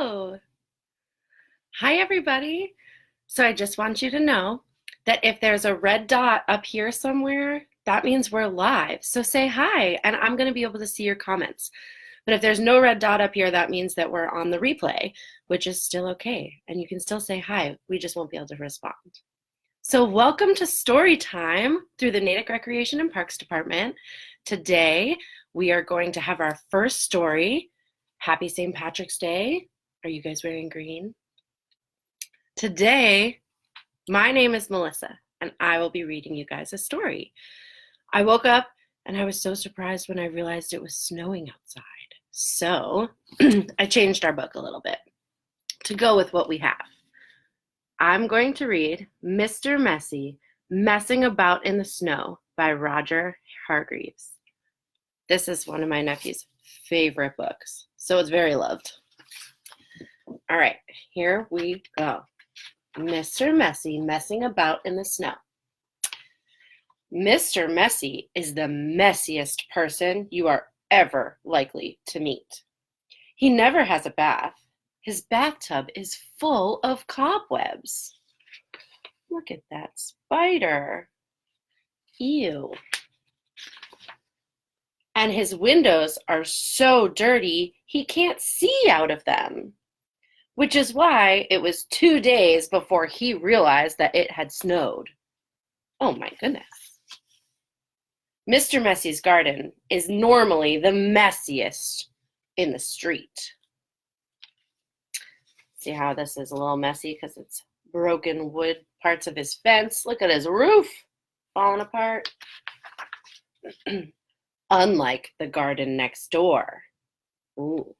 Hello. Hi, everybody. So I just want you to know that if there's a red dot up here somewhere, that means we're live. So say hi, and I'm going to be able to see your comments. But if there's no red dot up here, that means that we're on the replay, which is still okay. And you can still say hi. We just won't be able to respond. So welcome to Story Time through the Natick Recreation and Parks Department. Today, we are going to have our first story. Happy St. Patrick's Day. Are you guys wearing green? Today, my name is Melissa, and I will be reading you guys a story. I woke up and I was so surprised when I realized it was snowing outside. So I changed our book a little bit to go with what we have. I'm going to read Mr. Messy, Messing About in the Snow by Roger Hargreaves. This is one of my nephew's favorite books, so it's very loved. All right, here we go. Mr. Messy, Messing About in the Snow. Mr. Messy is the messiest person you are ever likely to meet. He never has a bath. His bathtub is full of cobwebs. Look at that spider. Ew. And his windows are so dirty, he can't see out of them. Which is why it was 2 days before he realized that it had snowed. Oh my goodness. Mr. Messy's garden is normally the messiest in the street. See how this is a little messy because it's broken wood parts of his fence. Look at his roof falling apart. Unlike the garden next door. Ooh.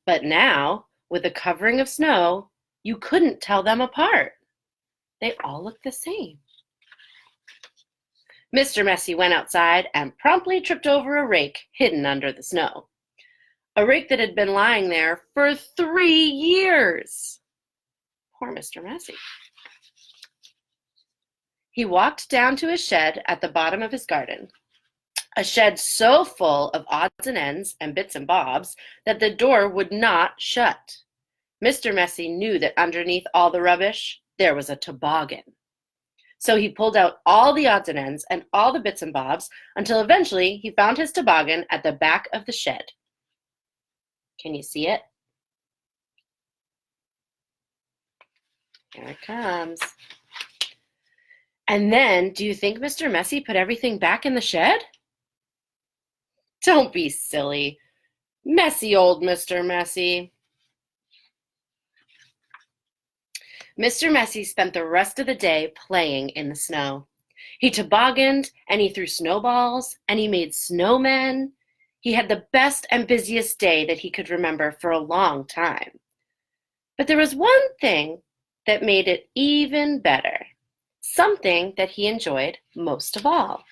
But now, with a covering of snow, you couldn't tell them apart. They all look the same. Mr. Messy went outside and promptly tripped over a rake hidden under the snow. A rake that had been lying there for 3 years. Poor Mr. Messy. He walked down to a shed at the bottom of his garden. A shed so full of odds and ends and bits and bobs that the door would not shut. Mr. Messy knew that underneath all the rubbish, there was a toboggan. So he pulled out all the odds and ends and all the bits and bobs until eventually he found his toboggan at the back of the shed. Can you see it? Here it comes. And then, do you think Mr. Messy put everything back in the shed? Don't be silly. Messy old Mr. Messy. Mr. Messy spent the rest of the day playing in the snow. He tobogganed, and he threw snowballs, and he made snowmen. He had the best and busiest day that he could remember for a long time. But there was one thing that made it even better. Something that he enjoyed most of all.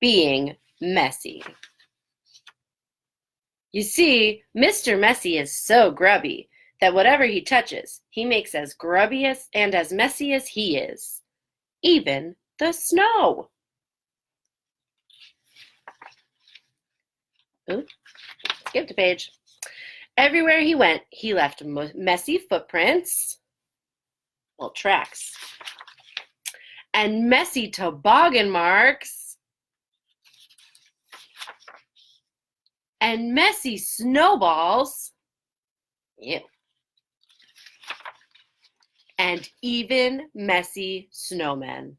Being messy. You see, Mr. Messy is so grubby that whatever he touches, he makes as grubby and as messy as he is. Even the snow. Oops, skipped a page. Everywhere he went, he left messy footprints, well, tracks, and messy toboggan marks, and messy snowballs, ew, and even messy snowmen.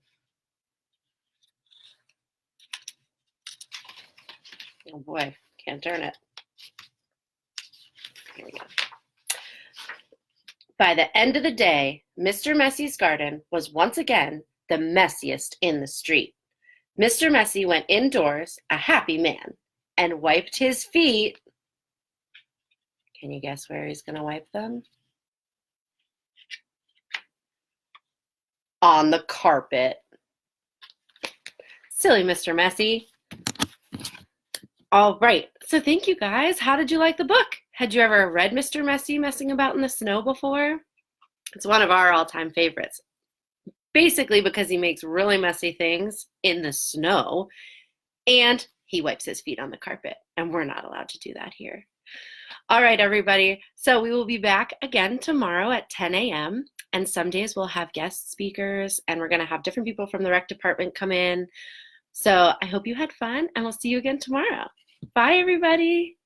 Oh boy, can't turn it. Here we go. By the end of the day, Mr. Messy's garden was once again the messiest in the street. Mr. Messy went indoors, a happy man, and wiped his feet. Can you guess where he's going to wipe them? On the carpet. Silly Mr. Messy. All right, so thank you guys. How did you like the book? Had you ever read Mr. Messy Messing About in the Snow before? It's one of our all-time favorites. Basically because he makes really messy things in the snow, and he wipes his feet on the carpet, and we're not allowed to do that here. All right, everybody. So we will be back again tomorrow at 10 a.m. And some days we'll have guest speakers, and we're going to have different people from the rec department come in. So I hope you had fun, and we'll see you again tomorrow. Bye, everybody.